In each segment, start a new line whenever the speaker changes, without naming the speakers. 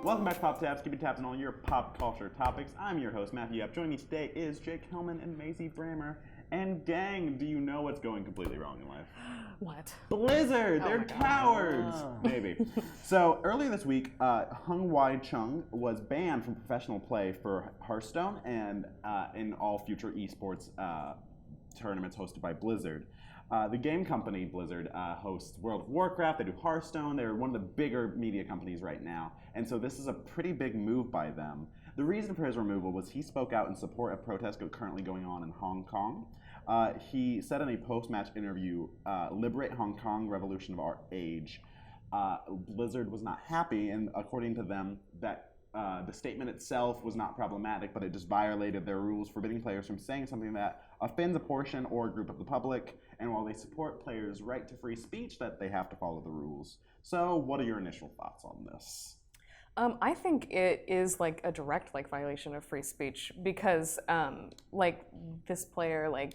Welcome back to Pop Taps. Keep it tapping on your pop culture topics. I'm your host, Matthew Yapp. Joining me today is Jake Helman and Mayzie Brammer. And dang, do you know what's going completely wrong in life?
What?
Blizzard! They're cowards! Maybe. So, earlier this week, Hung Wai-chung was banned from professional play for Hearthstone and in all future esports tournaments hosted by Blizzard. The game company, Blizzard, hosts World of Warcraft, they do Hearthstone, they're one of the bigger media companies right now, and so this is a pretty big move by them. The reason for his removal was he spoke out in support of protests currently going on in Hong Kong. He said in a post-match interview, "Liberate Hong Kong, revolution of our age." Blizzard was not happy, and according to them, that the statement itself was not problematic, but it just violated their rules forbidding players from saying something that offends a portion or a group of the public, and while they support players' right to free speech, that they have to follow the rules. So what are your initial thoughts on this?
I think it is like a direct violation of free speech because this player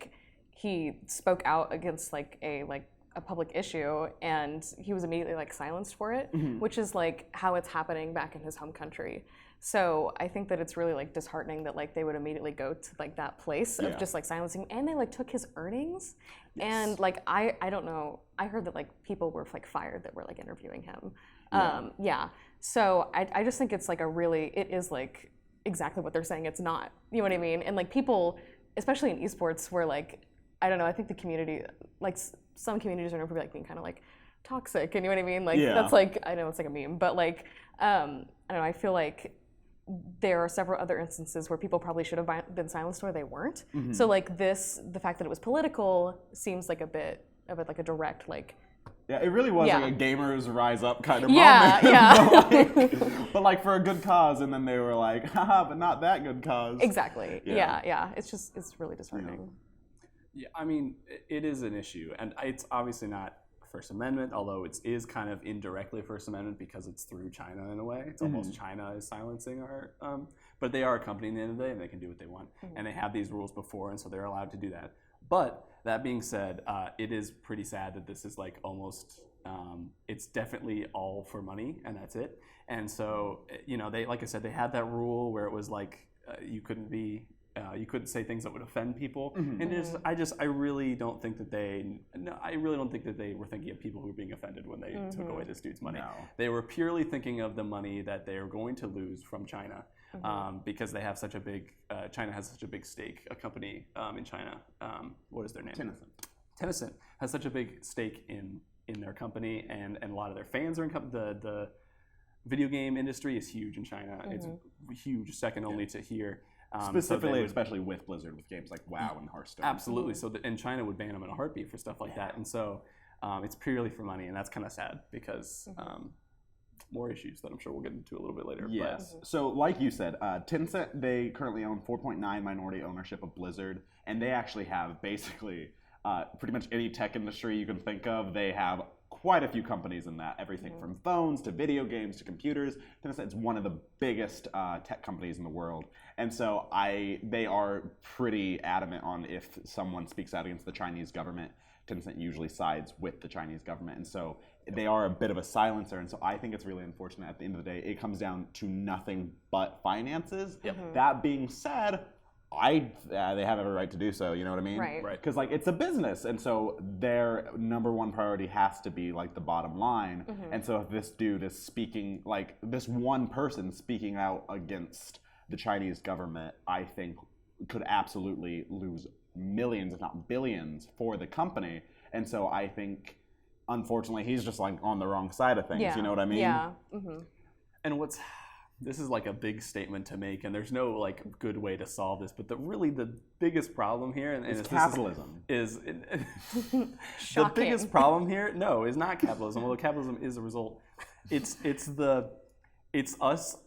he spoke out against a public issue and he was immediately silenced for it, which is how it's happening back in his home country. So I think that it's really disheartening that they would immediately go to that place of just silencing him, and they took his earnings. Yes. And I don't know, I heard that people were fired that were interviewing him. So I just think it's it is exactly what they're saying it's not. You know what I mean? And people, especially in esports, where I don't know, I think the community, some communities are known for being kind of toxic, and you know what I mean? That's I know it's a meme, but I don't know, I feel there are several other instances where people probably should have been silenced where they weren't. So the fact that it was political seems a bit of a direct
yeah, it really was a gamers rise up kind of moment.
Yeah.
but for a good cause, and then they were haha, but not that good cause.
Exactly. Yeah. It's really disheartening.
Yeah, I mean, it is an issue, and it's obviously not First Amendment, although it is kind of indirectly First Amendment because it's through China in a way. It's almost China is silencing our, but they are a company at the end of the day, and they can do what they want, and they have these rules before, and so they're allowed to do that. But that being said, it is pretty sad that this is almost, it's definitely all for money, and that's it. And so, they, like I said, they had that rule where it was you couldn't be. You couldn't say things that would offend people, and I really don't think that they were thinking of people who were being offended when they took away this dude's money. No. They were purely thinking of the money that they are going to lose from China, because they have such a big. China has such a big stake. A company in China, what is their name? Tencent has such a big stake in their company, and a lot of their fans are in the video game industry is huge in China. It's huge, second only to here.
Specifically, especially with Blizzard, with games like WoW and Hearthstone.
Absolutely. So, and China would ban them in a heartbeat for stuff like that. And so, it's purely for money, and that's kind of sad because more issues that I'm sure we'll get into a little bit later.
Yes. So, like you said, Tencent, they currently own 4.9 minority ownership of Blizzard, and they actually have basically pretty much any tech industry you can think of. They have quite a few companies in that, everything from phones to video games to computers. Tencent's one of the biggest tech companies in the world. And so they are pretty adamant on if someone speaks out against the Chinese government, Tencent usually sides with the Chinese government. And so they are a bit of a silencer. And so I think it's really unfortunate at the end of the day, it comes down to nothing but finances. That being said, they have every right to do so, you know what I mean?
Right.
Because it's a business, and so their number one priority has to be the bottom line. And so if this dude is speaking, this one person speaking out against the Chinese government, I think could absolutely lose millions, if not billions, for the company. And so I think, unfortunately, he's just on the wrong side of things. You know what I mean?
Yeah.
And this is a big statement to make, and there's no good way to solve this. But the biggest problem here, and
it's capitalism.
The biggest problem here, no, is not capitalism. Although capitalism is a result, it's us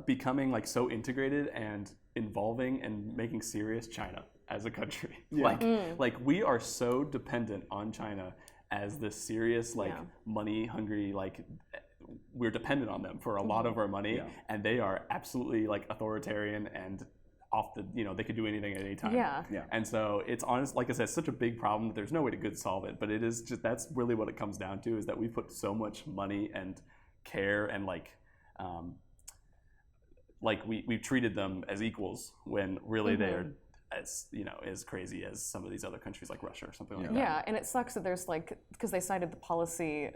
becoming so integrated and involving and making serious China as a country. We are so dependent on China as this serious money hungry we're dependent on them for a lot of our money, and they are absolutely authoritarian and off the, they could do anything at any time.
Yeah.
And so it's honest, like I said, it's such a big problem that there's no way to good solve it, but it is just, that's really what it comes down to, is that we put so much money and care and like we've treated them as equals when really they're as as crazy as some of these other countries like Russia or something like that.
Yeah, and it sucks that there's like, because they cited the policy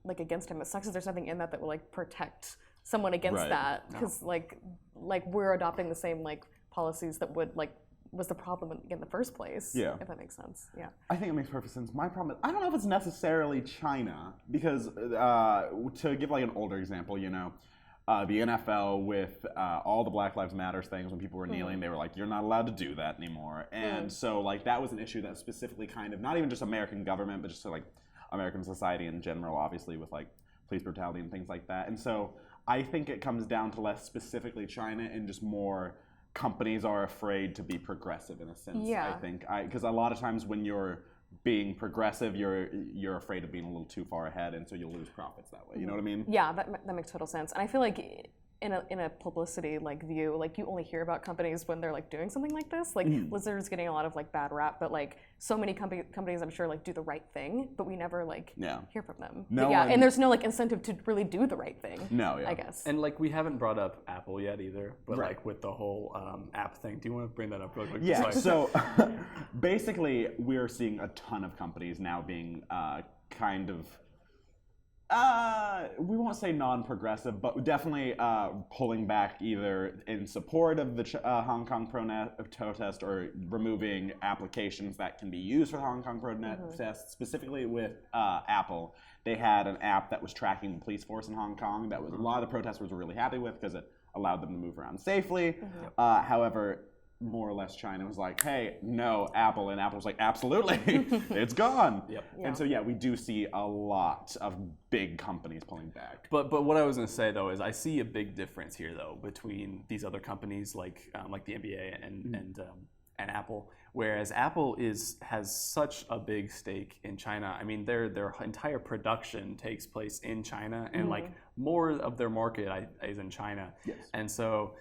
like against him. It sucks that there's nothing in that will like protect someone against that, because like we're adopting the same like policies that would like was the problem in the first place.
Yeah.
If that makes sense. Yeah.
I think it makes perfect sense. My problem is, I don't know if it's necessarily China, because to give like an older example, the NFL with all the Black Lives Matter things, when people were kneeling, they were like, you're not allowed to do that anymore. And so like that was an issue that specifically kind of, not even just American government, but just like American society in general, obviously with like police brutality and things like that. And so I think it comes down to less specifically China and just more companies are afraid to be progressive in a sense. I think because a lot of times when you're being progressive, you're afraid of being a little too far ahead, and so you'll lose profits that way. You know what I mean?
Yeah, that makes total sense. And I feel like in a publicity like view, like you only hear about companies when they're like doing something like this. Like Blizzard's getting a lot of like bad rap, but like so many companies I'm sure like do the right thing, but we never like hear from them. And there's no like incentive to really do the right thing. I guess.
And like we haven't brought up Apple yet either, but like with the whole app thing, do you want to bring that up real quick?
Yeah. So basically, we're seeing a ton of companies now being kind of. We won't say non-progressive, but definitely pulling back either in support of the Hong Kong protest or removing applications that can be used for the Hong Kong protest. Specifically with Apple, they had an app that was tracking the police force in Hong Kong that was a lot of the protesters were really happy with because it allowed them to move around safely. However, more or less China was like, hey, no, Apple. And Apple was like, absolutely, it's gone. And so, we do see a lot of big companies pulling back.
But what I was going to say, though, is I see a big difference here, though, between these other companies like the NBA and Apple. Whereas Apple has such a big stake in China. I mean, their entire production takes place in China, and like more of their market is in China. And so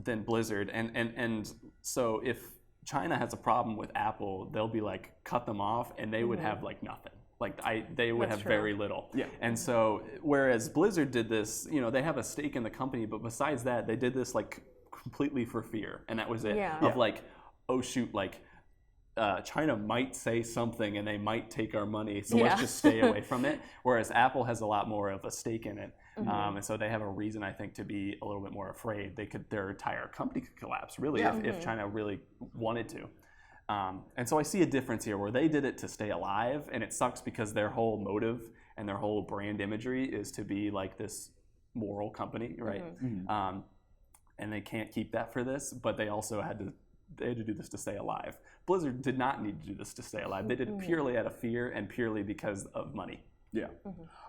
than Blizzard, and so if China has a problem with Apple, they'll be like cut them off, and they would have like nothing. Like they would have very little. And so whereas Blizzard did this, they have a stake in the company, but besides that, they did this like completely for fear, and that was it. Of like, oh shoot, like China might say something and they might take our money, so let's just stay away from it. Whereas Apple has a lot more of a stake in it. And so they have a reason, I think, to be a little bit more afraid. Their entire company could collapse, really, if China really wanted to. And so I see a difference here where they did it to stay alive, and it sucks because their whole motive and their whole brand imagery is to be like this moral company, right? And they can't keep that for this, but they also had to do this to stay alive. Blizzard did not need to do this to stay alive. They did it purely out of fear and purely because of money.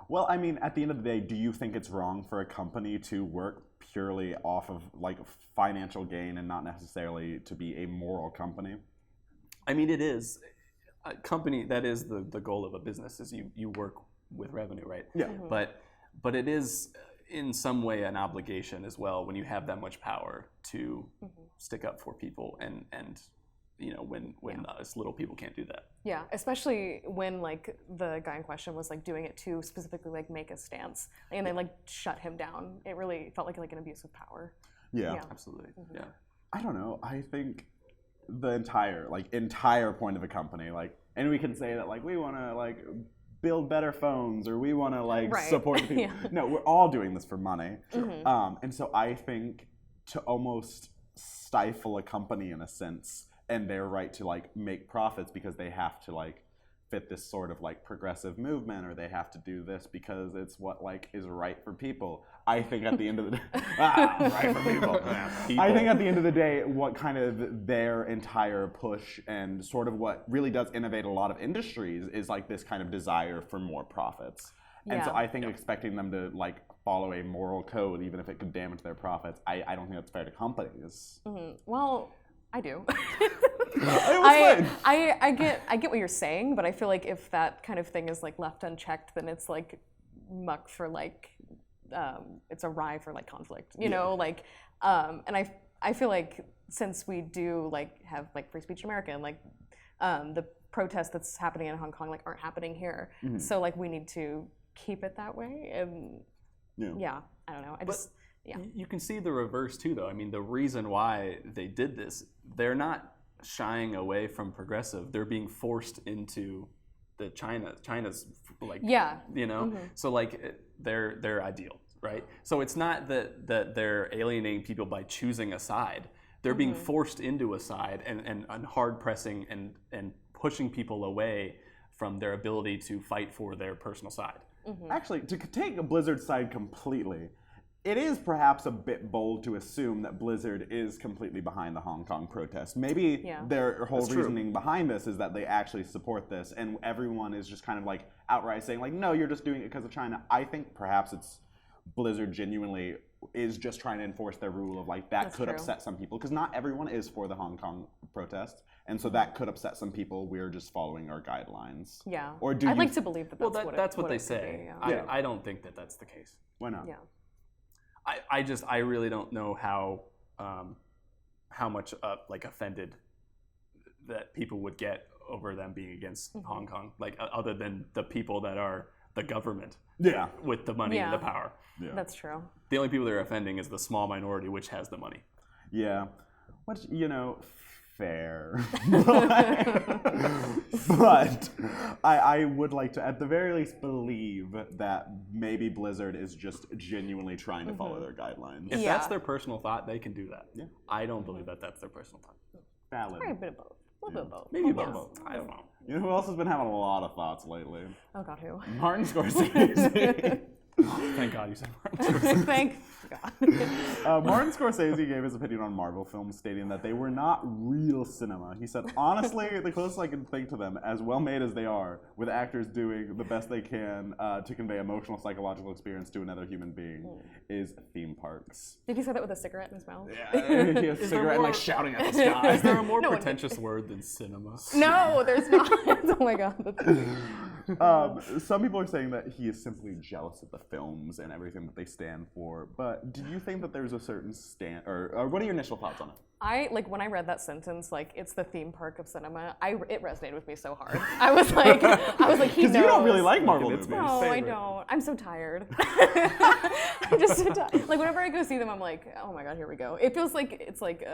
Well, I mean, at the end of the day, do you think it's wrong for a company to work purely off of like financial gain and not necessarily to be a moral company?
I mean, it is. A company, that is the goal of a business, is you work with revenue, right? But it is in some way an obligation as well when you have that much power to stick up for people and when us little people can't do that.
Yeah, especially when like the guy in question was like doing it to specifically like make a stance, and they like shut him down. It really felt like an abuse of power.
Absolutely.
I don't know. I think the entire point of a company, like, and we can say that like we want to like build better phones or we want to like support the people. No, we're all doing this for money. And so I think to almost stifle a company in a sense and their right to like make profits because they have to like fit this sort of like progressive movement, or they have to do this because it's what like is right for people. I think at the end of the day, right for people. I think at the end of the day, what kind of their entire push and sort of what really does innovate a lot of industries is like this kind of desire for more profits. And so I think expecting them to like follow a moral code, even if it could damage their profits, I don't think that's fair to companies.
Well, I do.
I
get what you're saying, but I feel like if that kind of thing is like left unchecked, then it's like muck for like it's a rye for like conflict, you know, like and I feel like since we do like have like free speech in America and like the protests that's happening in Hong Kong like aren't happening here, so like we need to keep it that way, and I don't know,
You can see the reverse too, though. I mean, the reason why they did this, they're not shying away from progressive. They're being forced into the China's like, you know. So like they're ideal, right? So it's not that they're alienating people by choosing a side. They're being forced into a side and hard pressing and pushing people away from their ability to fight for their personal side.
Actually, to take Blizzard's side completely, it is perhaps a bit bold to assume that Blizzard is completely behind the Hong Kong protest. Maybe their whole reasoning behind this is that they actually support this, and everyone is just kind of like outright saying like, no, you're just doing it because of China. I think perhaps it's Blizzard genuinely is just trying to enforce their rule of like that could upset some people, because not everyone is for the Hong Kong protests, and so that could upset some people. We're just following our guidelines.
Yeah.
Or do
I'd like to believe that
that's what they
it
say.
Be,
I don't think that that's the case.
Why not?
Yeah.
I really don't know how much like offended that people would get over them being against Hong Kong, like other than the people that are the government with the money and the power.
Yeah. That's true.
The only people they're offending is the small minority which has the money.
Yeah. Which, you know, fair. But I would like to, at the very least, believe that maybe Blizzard is just genuinely trying to follow their guidelines.
If that's their personal thought, they can do that.
Yeah.
I don't believe that that's their personal thought.
Valid.
Probably a bit of both. A little bit of both.
Maybe both. I don't know.
You know who else has been having a lot of thoughts lately?
Oh God, who?
Martin Scorsese.
Thank God you said Martin Scorsese.
Thank God.
Martin Scorsese gave his opinion on Marvel films, stating that they were not real cinema. He said, honestly, the closest I can think to them, as well made as they are, with actors doing the best they can to convey emotional, psychological experience to another human being, is theme parks.
Did he say that with a cigarette in his mouth?
Yeah, he has a cigarette and like shouting at the sky.
Is there a more pretentious word than cinema?
No, there's not. Oh my God.
Some people are saying that he is simply jealous of the films and everything that they stand for. But do you think that there's a certain stand, or what are your initial thoughts on it?
When I read that sentence, like it's the theme park of cinema. It resonated with me so hard. I was like, he knows.
Because you don't really like Marvel movies.
No, I don't. I'm so tired. I'm just so tired. Like whenever I go see them, I'm like, oh my God, here we go. It feels like it's like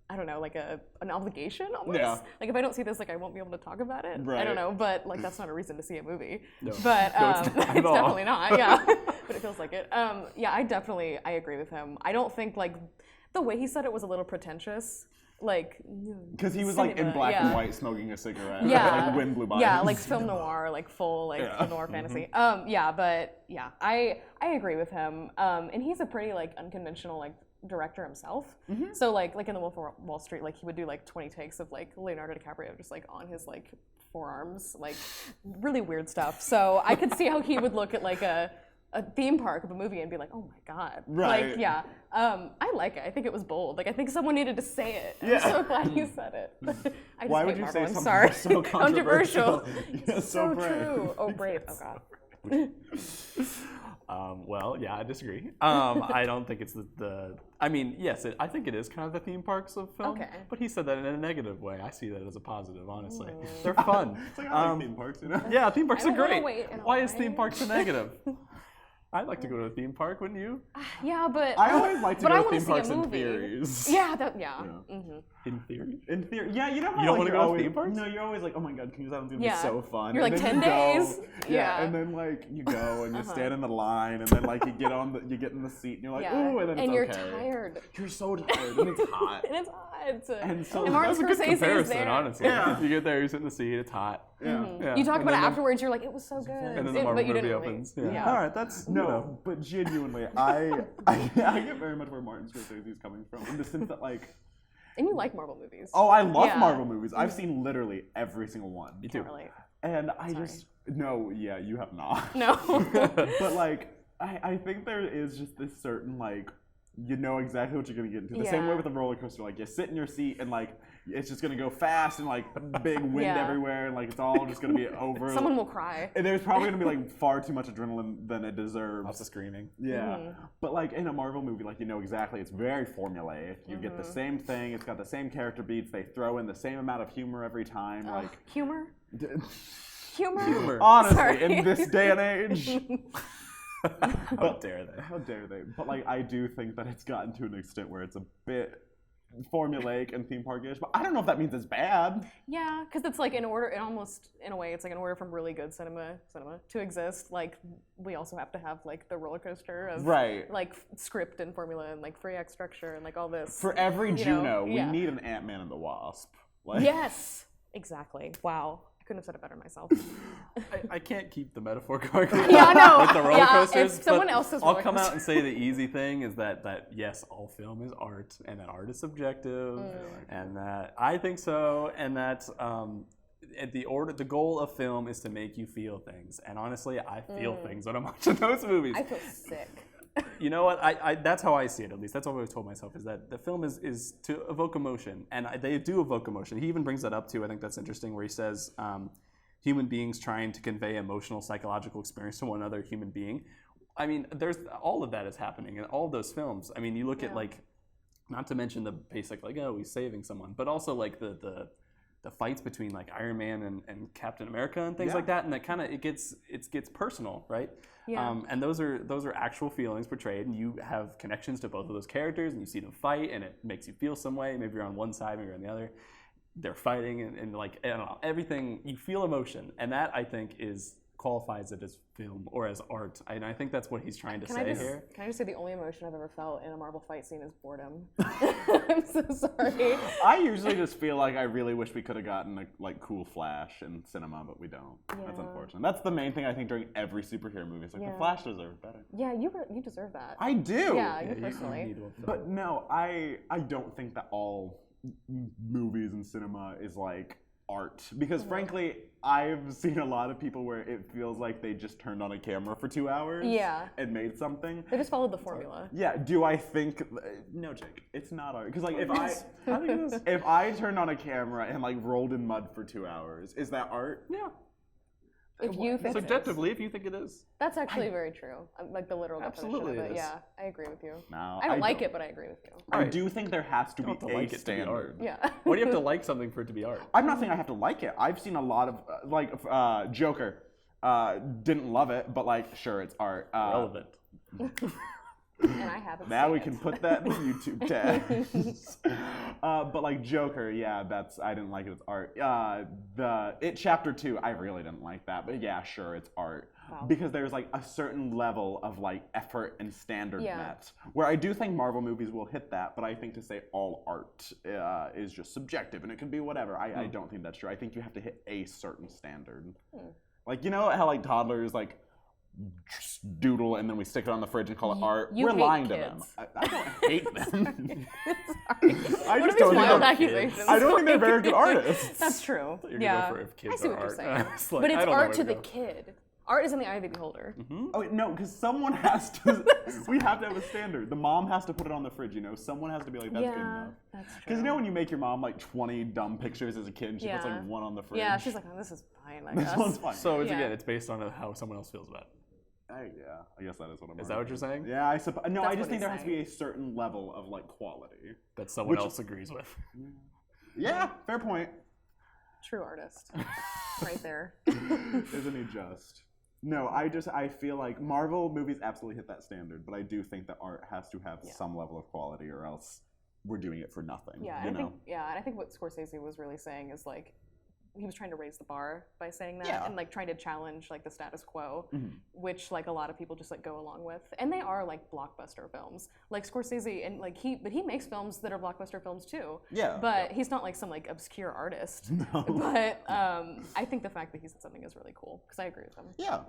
I don't know, like an obligation almost. Yeah. Like if I don't see this, like I won't be able to talk about it. Right. I don't know, but like that's not a reason to see a movie. No. But
it's
definitely not. Yeah. But it feels like it. Yeah, I agree with him. I don't think like the way he said it was a little pretentious. Like
because he was like in black and white smoking a cigarette.
Yeah.
Like wind blew by.
Yeah, like film noir, like full like film noir fantasy. Yeah, but yeah, I agree with him. And he's a pretty like unconventional like director himself. So like in the Wolf of Wall Street, like he would do like 20 takes of like Leonardo DiCaprio just like on his like forearms, like really weird stuff. So I could see how he would look at like a theme park of a movie and be like, oh my God.
Right.
Like, yeah. I like it. I think it was bold. Like I think someone needed to say it. I'm so glad you said it. I just
Why
hate
would you
Marvel.
say
I'm
something
sorry.
so controversial?
Controversial.
So brave.
True. Oh, brave. Oh God.
Well, yeah, I disagree. I don't think it's I mean, yes, I think it is kind of the theme parks of film.
Okay.
But he said that in a negative way. I see that as a positive, honestly. They're fun.
It's like I like theme parks, you know?
Yeah, theme parks are great. Why is
line.
theme parks a negative? I'd like to go to a theme park, wouldn't you?
Yeah, but
I always like to go to theme
see a
parks in
movie.
theories.
Yeah, yeah. Mm-hmm.
In theory?
In theory, yeah. You know how
you don't
like,
want to go to theme parks?
No, you're always like, oh my God, can you tell them to be
Yeah.
so fun?
You're
and
like
then
10
you go,
days.
Yeah,
Yeah.
and then like you go and you stand in the line, and then like you get in the seat, and you're like,
Yeah.
ooh, and then it's
you're
okay.
tired.
You're so tired, and it's hot.
And it's hot.
And so
Martin
That's a good
Scorsese is
comparison,
there.
honestly.
Yeah.
You get there, you sit in the seat, it's hot.
Yeah.
Yeah.
You talk
And
about it
then
afterwards, you're like, it was so good.
And then the Marvel
but you
movie
didn't
opens.
Really.
Yeah.
Yeah.
All right, that's
No, but genuinely, I get very much where Martin Scorsese is coming from, in the sense that like.
And you like Marvel movies.
Oh, I love
Yeah.
Marvel movies. I've seen literally every single one.
Me too.
Really.
And I yeah, you have not.
No.
But like, I think there is just this certain like, you know exactly what you're gonna get into. The same way
Yeah.
with a roller coaster, like you sit in your seat and like it's just gonna go fast and like big wind
Yeah.
everywhere and like it's all just gonna be over.
Someone will cry.
And there's probably gonna be like far too much adrenaline than it deserves.
Lots of screaming.
Yeah, but like in a Marvel movie, like you know exactly, it's very formulaic. You get the same thing. It's got the same character beats. They throw in the same amount of humor every time. Like
Humor?
Humor.
honestly,
Sorry.
in this day and age,
How dare they?
How dare they? But like, I do think that it's gotten to an extent where it's a bit formulaic and theme park-ish, but I don't know if that means it's bad.
Yeah, because it's like in order, it almost, in a way, it's like in order from really good cinema to exist, like, we also have to have like the roller coaster of like script and formula and like free act structure and like all this.
For every Juno, we need an Ant-Man and the Wasp. Like,
yes, exactly. Wow. Couldn't have said it better myself.
I can't keep the metaphor going.
Yeah, no.
With the roller coasters.
If someone else's
I'll come out and say the easy thing is that yes, all film is art, and that art is subjective, and that I think so, and that the goal of film is to make you feel things. And honestly, I feel things when I'm watching those movies.
I feel sick.
You know what? I that's how I see it, at least. That's what I've always told myself, is that the film is to evoke emotion. And they do evoke emotion. He even brings that up, too. I think that's interesting, where he says human beings trying to convey emotional, psychological experience to one other human being. I mean, there's all of that is happening in all of those films. I mean, you look at, like, not to mention the basic, like, oh, he's saving someone, but also, like, the fights between, like, Iron Man and Captain America and things like that. And that kind of, it gets personal, right?
Yeah.
And those are actual feelings portrayed, and you have connections to both of those characters, and you see them fight, and it makes you feel some way. Maybe you're on one side, maybe you're on the other. They're fighting, and like, I don't know, everything, you feel emotion, and that, I think, qualifies it as film or as art. And I think that's what he's trying to say here.
Can I just say the only emotion I've ever felt in a Marvel fight scene is boredom? I'm so sorry.
I usually just feel like I really wish we could have gotten a like cool Flash in cinema, but we don't.
Yeah.
That's unfortunate. That's the main thing I think during every superhero movie. It's like the Flash deserved better.
Yeah, you deserve that.
I do.
Yeah, you personally.
But no, I don't think that all movies and cinema is like art, because frankly, I've seen a lot of people where it feels like they just turned on a camera for 2 hours and made something.
They just followed the formula.
Yeah, do I think, no, Jake, it's not art. Because like, if I turned on a camera and like rolled in mud for 2 hours, is that art?
Yeah.
If you think
subjectively, if you think it is.
That's actually very true. Like the literal
Absolutely
definition of it.
it is.
Yeah, I agree with you.
No,
I don't like it, but I agree with you.
I do think there has to be
have to like it to be art.
Yeah.
Why do you have to like something for it to be art?
I'm not saying I have to like it. I've seen a lot of Joker. Didn't love it, but like, sure, it's art.
Relevant.
And I haven't
Now
seen
we
it.
can put that in the YouTube tags. But like Joker, yeah, I didn't like it. It's art. The It Chapter 2, I really didn't like that. But yeah, sure, it's art.
Wow.
Because there's like a certain level of like effort and standard met. Where I do think Marvel movies will hit that, but I think to say all art is just subjective and it can be whatever. I don't think that's true. I think you have to hit a certain standard. Like, you know how like toddlers like just doodle and then we stick it on the fridge and call it art?
You
We're
hate
lying to
kids.
them. I don't hate them.
Sorry.
I just don't
wild
think
accusations?
I don't think they're very good artists.
That's true.
You're
Yeah.
gonna go for if kids
I see
are
what you're
art.
saying.
It's like,
But
I
it's
don't know
art
where
to
to
the
go.
kid. Art is in the eye of the beholder.
Oh no, because someone has to. We have to have a standard. The mom has to put it on the fridge. You know, someone has to be like, "That's good enough."
That's true.
Because you know when you make your mom like 20 dumb pictures as a kid, and she puts
Yeah.
like one on the fridge.
Yeah, she's like, oh, this is fine, I
This
guess.
one's fine.
So it's
Yeah.
again, it's based on how someone else feels about it.
Yeah, I guess that is what I'm.
Is that what you're saying?
Yeah, I suppose. No,
That's
I just
what
think there
he's
has to be a certain level of like quality.
That someone else agrees with.
Yeah, fair point.
True artist. Right there.
Isn't he just? No, I feel like Marvel movies absolutely hit that standard, but I do think that art has to have some level of quality, or else we're doing it for nothing.
Yeah,
you
and
know?
I think what Scorsese was really saying is like, he was trying to raise the bar by saying that,
Yeah.
and like trying to challenge like the status quo, which like a lot of people just like go along with, and they are like blockbuster films. Like Scorsese, and like he makes films that are blockbuster films too.
Yeah.
But he's not like some like obscure artist.
No.
But I think the fact that he said something is really cool because I agree with him.
Yeah.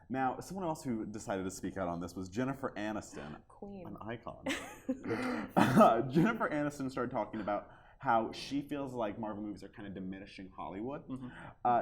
Now, someone else who decided to speak out on this was Jennifer Aniston,
Queen.
an icon. Jennifer Aniston started talking about how she feels like Marvel movies are kind of diminishing Hollywood.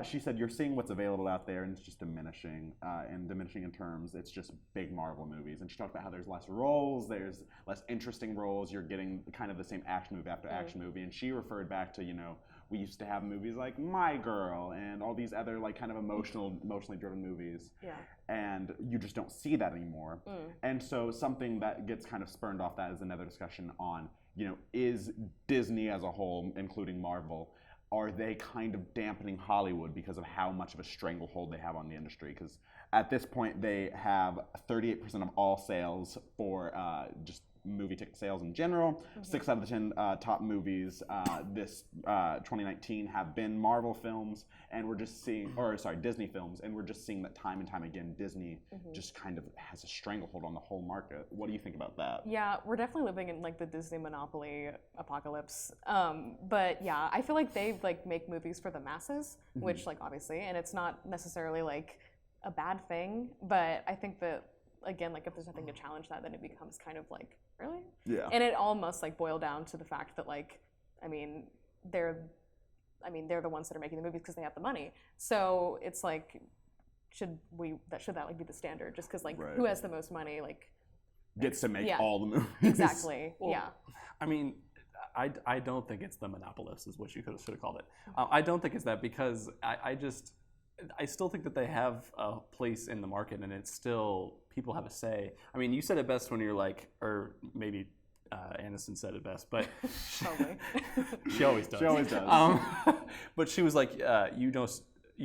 She said, you're seeing what's available out there and it's just diminishing, and diminishing in terms, it's just big Marvel movies. And she talked about how there's less roles, there's less interesting roles, you're getting kind of the same action movie after action movie. And she referred back to, you know, we used to have movies like My Girl and all these other like kind of emotionally driven movies.
Yeah.
And you just don't see that anymore. And so something that gets kind of spurned off that is another discussion on, you know, is Disney as a whole, including Marvel, are they kind of dampening Hollywood because of how much of a stranglehold they have on the industry? Because at this point, they have 38% of all sales for just movie ticket sales in general. 6 out of the 10 top movies this 2019 have been Marvel films, and we're just seeing, Disney films, and we're just seeing that time and time again, Disney just kind of has a stranglehold on the whole market. What do you think about that?
Yeah, we're definitely living in like the Disney monopoly apocalypse. But yeah, I feel like they like make movies for the masses, which like obviously, and it's not necessarily like a bad thing, but I think that again, like if there's nothing to challenge that, then it becomes kind of like, really?
Yeah.
And it all must like boil down to the fact that like, they're the ones that are making the movies because they have the money. So it's like, should that like be the standard? Just because like who has the most money like
gets to make all the movies.
Exactly.
Well,
yeah.
I mean, I don't think it's the monopolists is what you should have called it. I don't think it's that because I still think that they have a place in the market, and it's still, people have a say. I mean, you said it best when you're like, or maybe Aniston said it best, but she always does.
She always does.
But she was like, you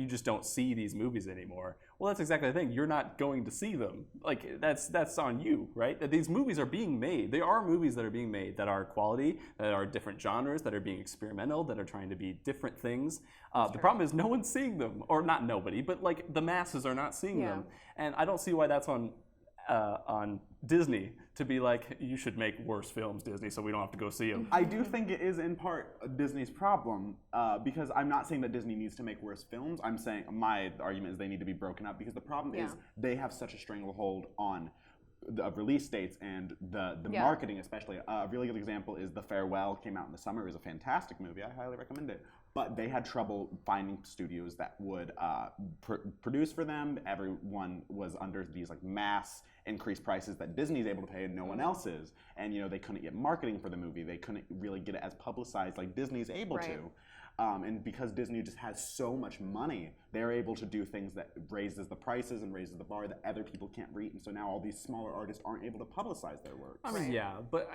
just don't see these movies anymore. Well, that's exactly the thing. You're not going to see them. Like that's on you, right? That these movies are being made. There are movies that are being made that are quality, that are different genres, that are being experimental, that are trying to be different things. The problem is no one's seeing them, or not nobody, but like the masses are not seeing them. And I don't see why that's on Disney to be like, you should make worse films, Disney, so we don't have to go see them.
I do think it is in part Disney's problem because I'm not saying that Disney needs to make worse films. I'm saying my argument is they need to be broken up because the problem is they have such a stranglehold on the release dates and the marketing especially. A really good example is The Farewell, came out in the summer. It was a fantastic movie. I highly recommend it. But they had trouble finding studios that would produce for them. Everyone was under these like mass increased prices that Disney's able to pay and no one else is. And they couldn't get marketing for the movie. They couldn't really get it as publicized like Disney's able to. And because Disney just has so much money, they're able to do things that raises the prices and raises the bar that other people can't reach. And so now all these smaller artists aren't able to publicize their work.
I mean, yeah, but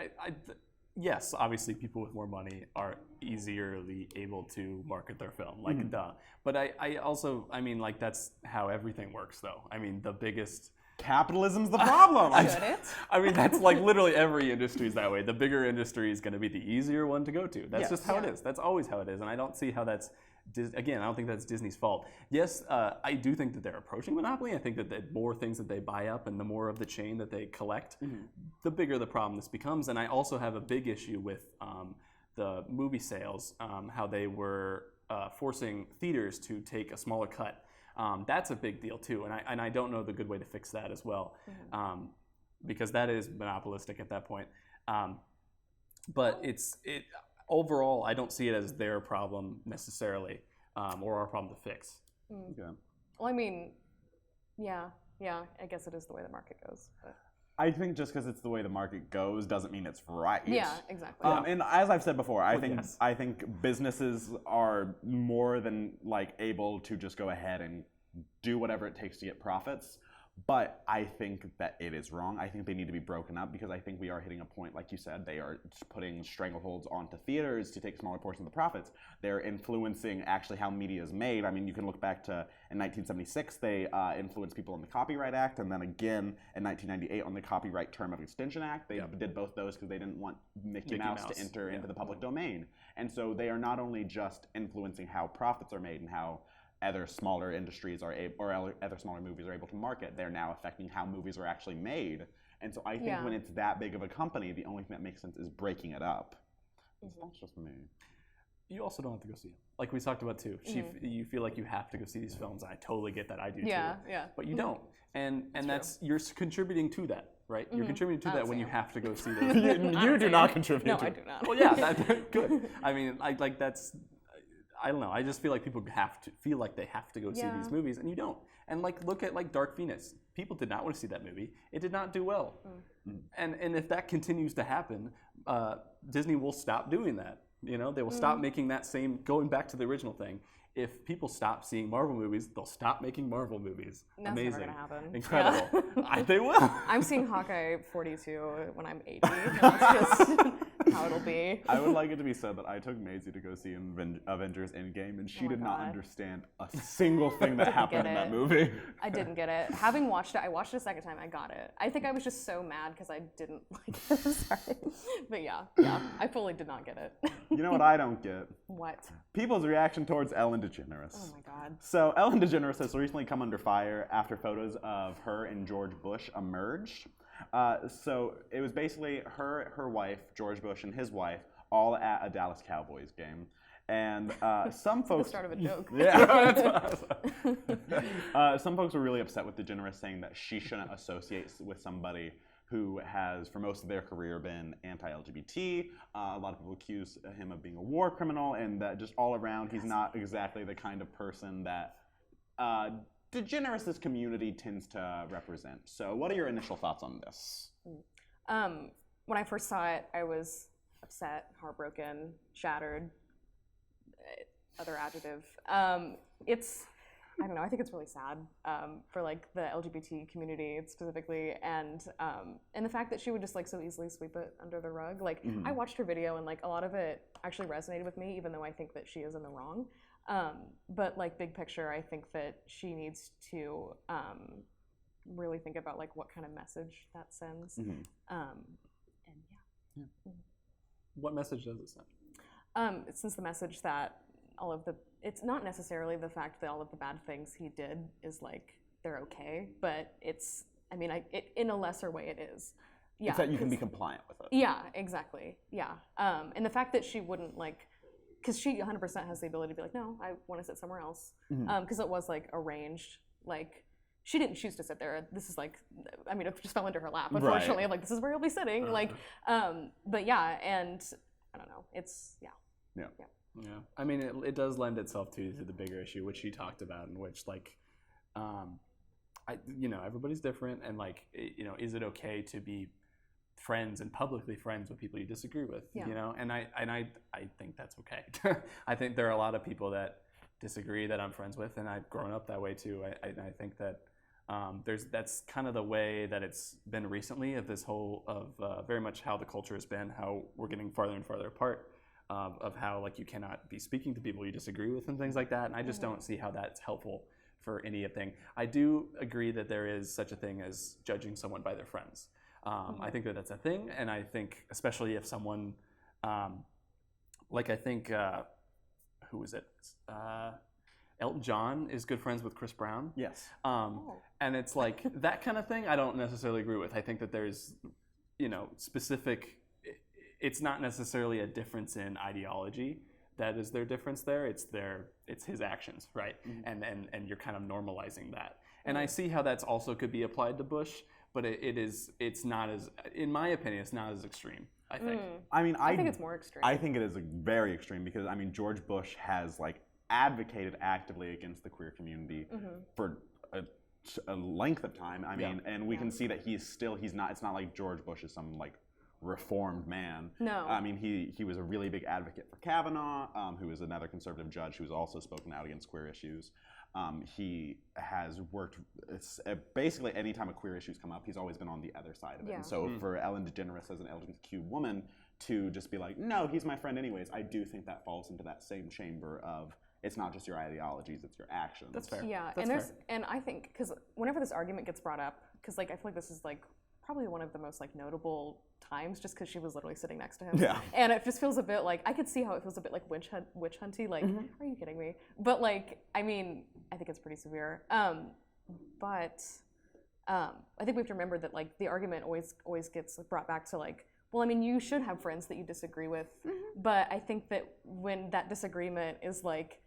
yes, obviously people with more money are easily able to market their film, like duh. But I also, like that's how everything works though. I mean, the biggest...
Capitalism's the problem.
I mean, that's like literally every industry is that way. The bigger industry is going to be the easier one to go to. That's just how it is. That's always how it is. And I don't see how that's, again, I don't think that's Disney's fault. Yes, I do think that they're approaching monopoly. I think that the more things that they buy up and the more of the chain that they collect, the bigger the problem this becomes. And I also have a big issue with the movie sales, how they were forcing theaters to take a smaller cut. That's a big deal too, and I don't know the good way to fix that as well, because that is monopolistic at that point. But overall, I don't see it as their problem necessarily, or our problem to fix.
Okay.
Well, I mean, yeah, I guess it is the way the market goes. But.
I think just because it's the way the market goes doesn't mean it's right.
Yeah, exactly.
And as I've said before, I think businesses are more than like able to just go ahead and do whatever it takes to get profits. But I think that it is wrong. I think they need to be broken up because I think we are hitting a point, like you said, they are putting strangleholds onto theaters to take a smaller portion of the profits. They're influencing actually how media is made. I mean, you can look back to in 1976, they influenced people on the Copyright Act, and then again in 1998 on the Copyright Term of Extension Act. They did both those because they didn't want Mickey Mouse to enter into the public domain. And so they are not only just influencing how profits are made and how other smaller industries are able, or other smaller movies are able to market, they're now affecting how movies are actually made. And so I think when it's that big of a company, the only thing that makes sense is breaking it up. That's just me.
You also don't have to go see them. Like we talked about too. You feel like you have to go see these films, and I totally get that. I do too.
Yeah.
But you don't. And you're contributing to that, right? You're contributing to that when you have to go see those.
You do not contribute to
it. No, I do not.
Well, yeah, good. I mean, that's... I don't know. I just feel like people feel like they have to go see these movies, and you don't. And like, look at like Dark Phoenix. People did not want to see that movie. It did not do well. And if that continues to happen, Disney will stop doing that. They will stop making that same, going back to the original thing. If people stop seeing Marvel movies, they'll stop making Marvel movies.
That's
Amazing.
never gonna happen.
Incredible. They will.
I'm seeing Hawkeye 42 when I'm 80. That's just how it'll be.
I would like it to be said that I took Mayzie to go see Avengers Endgame, and she did not understand a single thing that happened in that movie.
I didn't get it. Having watched it, I watched it a second time, I got it. I think I was just so mad because I didn't like it. Sorry. But yeah, I fully did not get it.
You know what I don't get?
What?
People's reaction towards Ellen Degeneres.
Oh my God.
So Ellen Degeneres has recently come under fire after photos of her and George Bush emerged. So it was basically her wife, George Bush, and his wife all at a Dallas Cowboys game. And some folks...
the start of a joke.
Yeah. Some folks were really upset with Degeneres, saying that she shouldn't associate with somebody who has, for most of their career, been anti-LGBT. A lot of people accuse him of being a war criminal, and that just all around, he's not exactly the kind of person that Degeneres' community tends to represent. So what are your initial thoughts on this?
When I first saw it, I was upset, heartbroken, shattered, other adjective. I don't know, I think it's really sad for like the LGBT community specifically, and the fact that she would just like so easily sweep it under the rug. Like I watched her video and like a lot of it actually resonated with me, even though I think that she is in the wrong. But like big picture, I think that she needs to really think about like what kind of message that sends. And yeah.
What message does it send?
It sends the message that it's not necessarily the fact that all of the bad things he did is like they're okay, but it's, I mean, in a lesser way it is. Yeah,
it's that you can be compliant with it.
Yeah, exactly. Yeah. And the fact that she wouldn't like, because she 100% has the ability to be like, no, I want to sit somewhere else. Because it was like arranged, like she didn't choose to sit there. This is like, I mean, it just fell into her lap, unfortunately. Right. Like, this is where you'll be sitting. Like, but yeah, and I don't know, it's, yeah.
I mean, it does lend itself to the bigger issue, which she talked about, in which like, everybody's different, and like, is it okay to be friends and publicly friends with people you disagree with?
Yeah.
And I think that's okay. I think there are a lot of people that disagree that I'm friends with, and I've grown up that way too. I think that that's kind of the way that it's been recently, of this whole very much how the culture has been, how we're getting farther and farther apart. Of how like you cannot be speaking to people you disagree with and things like that, and I just don't see how that's helpful for anything. I do agree that there is such a thing as judging someone by their friends. I think that that's a thing, and I think especially if someone, like I think, who is it? Elton John is good friends with Chris Brown.
Yes.
And it's like that kind of thing I don't necessarily agree with. I think that there's, specific. It's not necessarily a difference in ideology that is their difference there. It's his actions, right? And you're kind of normalizing that. And I see how that's also could be applied to Bush, but it's not as, in my opinion, it's not as extreme, I think.
I mean,
I think it's more extreme.
I think it is very extreme because, I mean, George Bush has like advocated actively against the queer community for a length of time. I mean, and we can see that he's not, it's not like George Bush is some like reformed man.
No.
I mean, he was a really big advocate for Kavanaugh, who is another conservative judge who's also spoken out against queer issues. He has worked, basically any time a queer issues come up, he's always been on the other side of it. And so for Ellen Degeneres as an LGBTQ woman to just be like, no, he's my friend anyways, I do think that falls into that same chamber of, it's not just your ideologies, it's your actions.
That's fair.
Yeah, and I think, because whenever this argument gets brought up, because like I feel like this is like probably one of the most like notable times, just because she was literally sitting next to him. Yeah. And it just feels a bit like, I could see how it feels a bit like witch hunty, like, are you kidding me? But like, I mean, I think it's pretty severe. But I think we have to remember that like the argument always gets brought back to like, well, I mean, you should have friends that you disagree with. But I think that when that disagreement is like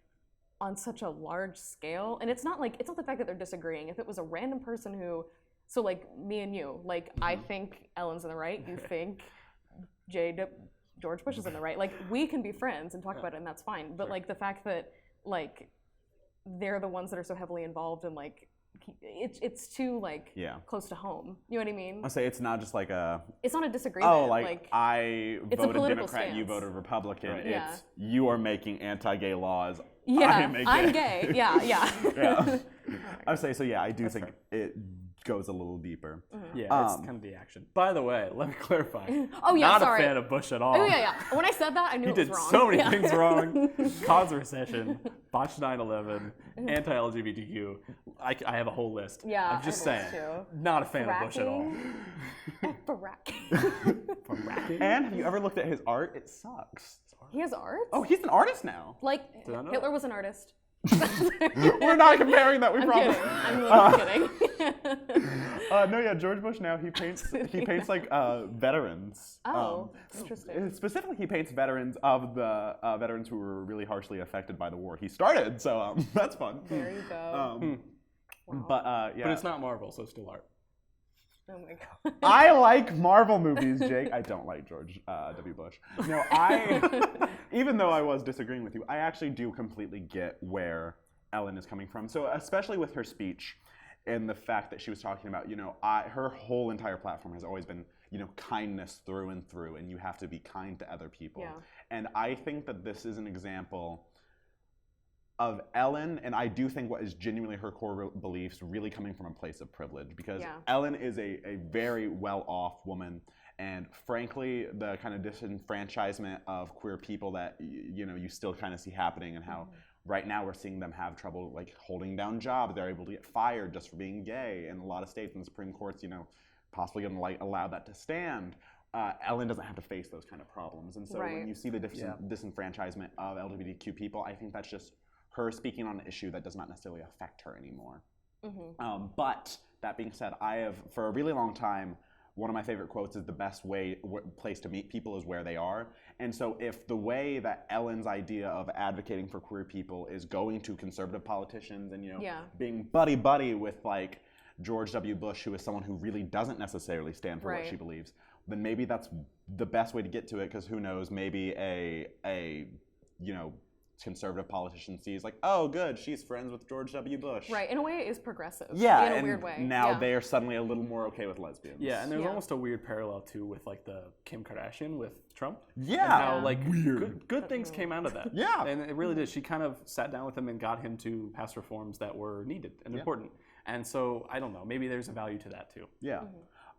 on such a large scale, and it's not the fact that they're disagreeing. If it was a random person who, so like me and you, like I think Ellen's in the right, you think George Bush is in the right. Like we can be friends and talk about it, and that's fine. But like the fact that like they're the ones that are so heavily involved in like it's too like close to home. You know what I mean?
I'll say it's not just like
it's not a disagreement.
Oh, like I voted Democrat,
stance.
You voted Republican.
Right.
It's you are making anti-gay laws.
Yeah, I'm gay. Yeah.
I would say so. Yeah, I do think goes a little deeper.
Yeah, it's kind of the action. By the way, let me clarify.
Oh, yeah,
Not
sorry.
a fan of Bush at all.
Oh, yeah. When I said that, I knew
He
it was
did
wrong.
so many things wrong. Caused recession, botched 9/11, anti-LGBTQ. I have a whole list.
Yeah,
I'm just
I have a
saying,
list too.
not a fan of Bush at all.
Fracking.
And have you ever looked at his art? It sucks.
He has art?
Oh, he's an artist now.
Like,
Did I know
Hitler
that?
was an artist.
We're not comparing that, we
I'm
promise.
kidding. I'm really kidding.
No, yeah, George Bush now, he paints like veterans.
Oh, interesting.
Specifically, he paints veterans of the veterans who were really harshly affected by the war he started, so that's fun.
There you go. Wow.
But yeah.
But it's not Marvel, so it's still art.
Oh my god.
I like Marvel movies, Jake. I don't like George W. Bush. No, even though I was disagreeing with you, I actually do completely get where Ellen is coming from. So especially with her speech and the fact that she was talking about, her whole entire platform has always been, kindness through and through, and you have to be kind to other people.
Yeah.
And I think that this is an example of Ellen, and I do think what is genuinely her core beliefs really coming from a place of privilege, because Ellen is a very well-off woman, and frankly, the kind of disenfranchisement of queer people that you still kind of see happening, and how right now we're seeing them have trouble like holding down jobs. They're able to get fired just for being gay in a lot of states, and the Supreme Court's possibly going to allow that to stand. Ellen doesn't have to face those kind of problems, and so when you see the disenfranchisement of LGBTQ people, I think that's just her speaking on an issue that does not necessarily affect her anymore. But that being said, I have, for a really long time, one of my favorite quotes is the best place to meet people is where they are. And so if the way that Ellen's idea of advocating for queer people is going to conservative politicians and being buddy-buddy with like George W. Bush, who is someone who really doesn't necessarily stand for what she believes, then maybe that's the best way to get to it, because who knows, maybe a conservative politician sees like, oh good, she's friends with George W. Bush.
Right, in a way it is progressive.
Yeah,
in a weird way.
Now they are suddenly a little more okay with lesbians.
Yeah, and there's almost a weird parallel too with like the Kim Kardashian with Trump.
Yeah.
And how like good things came out of that.
Yeah.
And it really did. She kind of sat down with him and got him to pass reforms that were needed and important. And so I don't know, maybe there's a value to that too.
Yeah.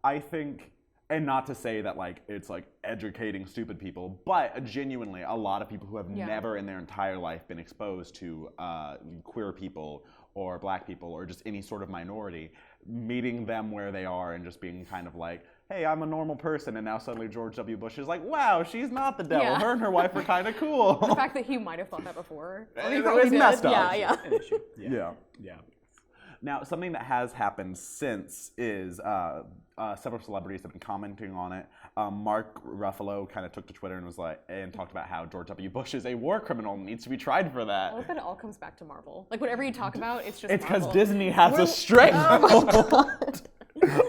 I think, and not to say that like it's like educating stupid people, but genuinely a lot of people who have never in their entire life been exposed to queer people or black people or just any sort of minority, meeting them where they are and just being kind of like, hey, I'm a normal person, and now suddenly George W. Bush is like, wow, she's not the devil. Her and her wife are kind of cool.
The fact that he might have thought that before. Or he
It
probably
was
did.
messed up.
Yeah.
An issue.
Yeah. Now, something that has happened since is several celebrities have been commenting on it. Mark Ruffalo kind of took to Twitter and was like, and talked about how George W. Bush is a war criminal and needs to be tried for that.
I love that it all comes back to Marvel. Like whatever you talk about, it's just
It's because
Marvel.
Disney has a stranglehold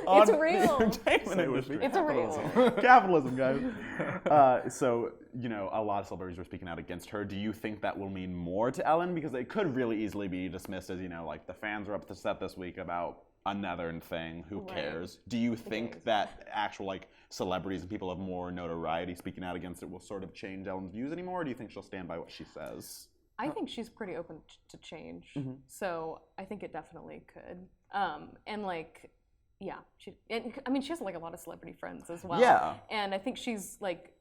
on
It's
the
real.
entertainment industry.
It's a real.
Capitalism, guys. So, a lot of celebrities were speaking out against her. Do you think that will mean more to Ellen? Because it could really easily be dismissed as, like the fans were upset this week about another thing. Who cares? Do you think that actual like celebrities and people of more notoriety speaking out against it will sort of change Ellen's views anymore? Or do you think she'll stand by what she says?
I think she's pretty open to change. So I think it definitely could. And like, she has like a lot of celebrity friends as well.
Yeah.
And I think she's like,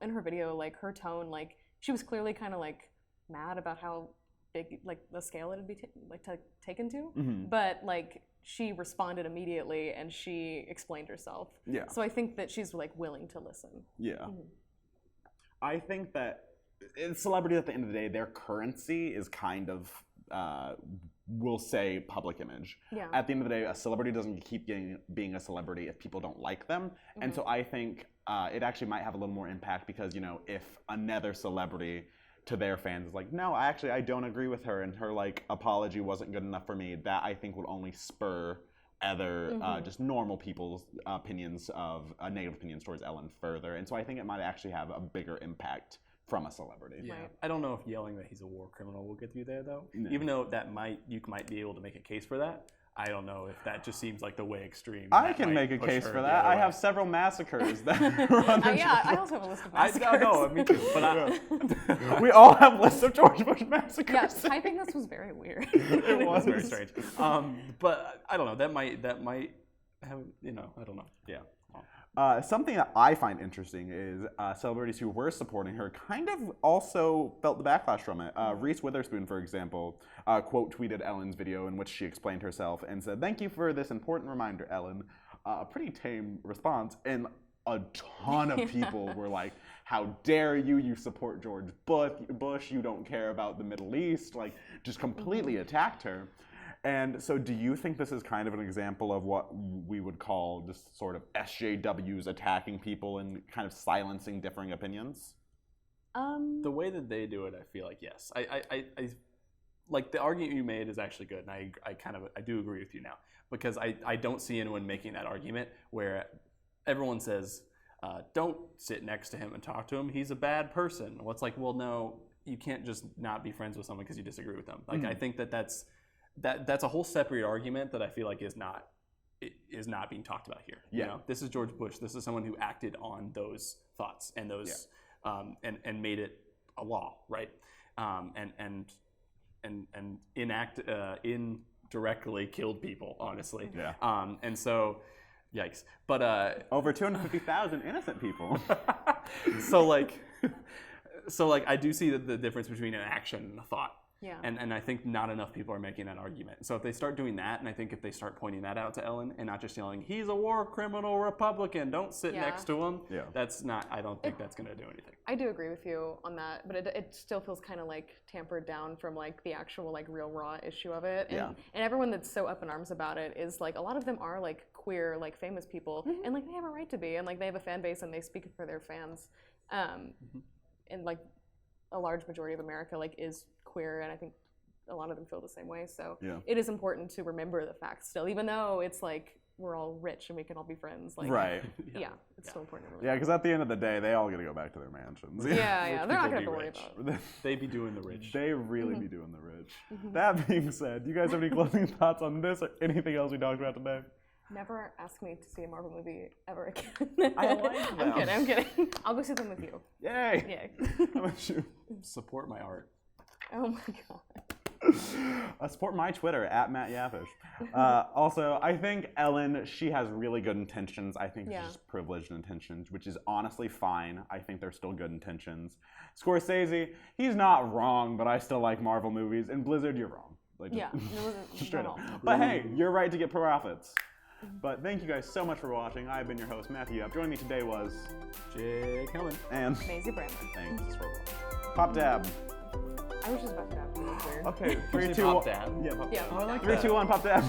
in her video, like her tone, like she was clearly kind of like mad about how big like the scale it would be taken to. But like she responded immediately and she explained herself.
Yeah.
So I think that she's like willing to listen.
Yeah. I think that celebrities at the end of the day, their currency is kind of, we'll say, public image.
Yeah.
At the end of the day, a celebrity doesn't keep being a celebrity if people don't like them. And so I think it actually might have a little more impact because, if another celebrity to their fans is like, no, I don't agree with her and her like apology wasn't good enough for me, that I think would only spur other just normal people's opinions of negative opinions towards Ellen further. And so I think it might actually have a bigger impact from a celebrity.
Yeah. I don't know if yelling that he's a war criminal will get you there though. No. Even though you might be able to make a case for that. I don't know if that just seems like the way extreme.
I can make a case for that. I have several massacres that run
I also have a list of massacres.
No, me too. But
we all have lists of George Bush massacres.
Yeah, typing this was very weird.
It was
very strange. But I don't know. That might I don't know. Yeah.
Something that I find interesting is celebrities who were supporting her kind of also felt the backlash from it. Reese Witherspoon, for example, quote tweeted Ellen's video in which she explained herself and said, "Thank you for this important reminder, Ellen." A pretty tame response, and a ton of people were like, "How dare you? You support George Bush. You don't care about the Middle East." Like, just completely attacked her. And so do you think this is kind of an example of what we would call just sort of SJWs attacking people and kind of silencing differing opinions?
The way that they do it, I feel like, yes. I like the argument you made is actually good, and I do agree with you now, because I don't see anyone making that argument where everyone says, don't sit next to him and talk to him, he's a bad person. Well, it's like, well, no, you can't just not be friends with someone because you disagree with them. Like, I think that's a whole separate argument that I feel like is not being talked about here.
Yeah.
You know? This is George Bush. This is someone who acted on those thoughts and those and made it a law, right? And indirectly killed people, honestly.
Yeah.
And so, yikes. But
over 250,000 innocent people.
so like I do see the difference between an action and a thought.
Yeah.
And I think not enough people are making that argument. So if they start doing that, and I think if they start pointing that out to Ellen and not just yelling, "He's a war criminal Republican, don't sit next to him," I don't think that's going to do anything.
I do agree with you on that, but it still feels kind of like tampered down from like the actual like real raw issue of it. And, and everyone that's so up in arms about it is like, a lot of them are like queer, like famous people, and like they have a right to be, and like they have a fan base and they speak for their fans. And like a large majority of America like is queer, and I think a lot of them feel the same way. So it is important to remember the facts still, even though it's like we're all rich and we can all be friends. Like,
right.
It's still important.
Yeah, because at the end of the day, they all got to go back to their mansions.
Yeah, they're not going to worry about it.
They be doing the rich.
They really be doing the rich. That being said, do you guys have any closing thoughts on this or anything else we talked about today?
Never ask me to see a Marvel movie ever again.
I like them.
I'm kidding. I'll go see them with you.
Yay!
Yay.
How about you?
Support my art.
Oh my god.
Support my Twitter, @MattYappish. Also, I think Ellen, she has really good intentions. I think she's just privileged intentions, which is honestly fine. I think they're still good intentions. Scorsese, he's not wrong, but I still like Marvel movies. And Blizzard, you're wrong. Like, straight up. But hey, you're right to get profits. But thank you guys so much for watching. I've been your host, Matthew Yapp. Joining me today was
Jake Helman
and
Mayzie Brammer.
Thanks for Pop Dab.
I was just about to dab. It was weird.
Okay, 3, 2, 1.
Pop Dab.
Yeah, Pop Dab.
Oh, I like
3,
that.
2, 1, Pop Dab.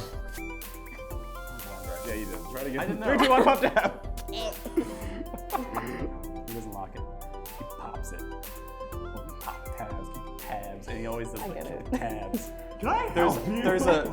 Yeah, you did. Try it again.
I didn't know.
3, 2, 1, Pop Dab.
He doesn't lock it. He pops it. Pop tabs, tabs, and he always does
I get it.
tabs.
Can I help you?
There's a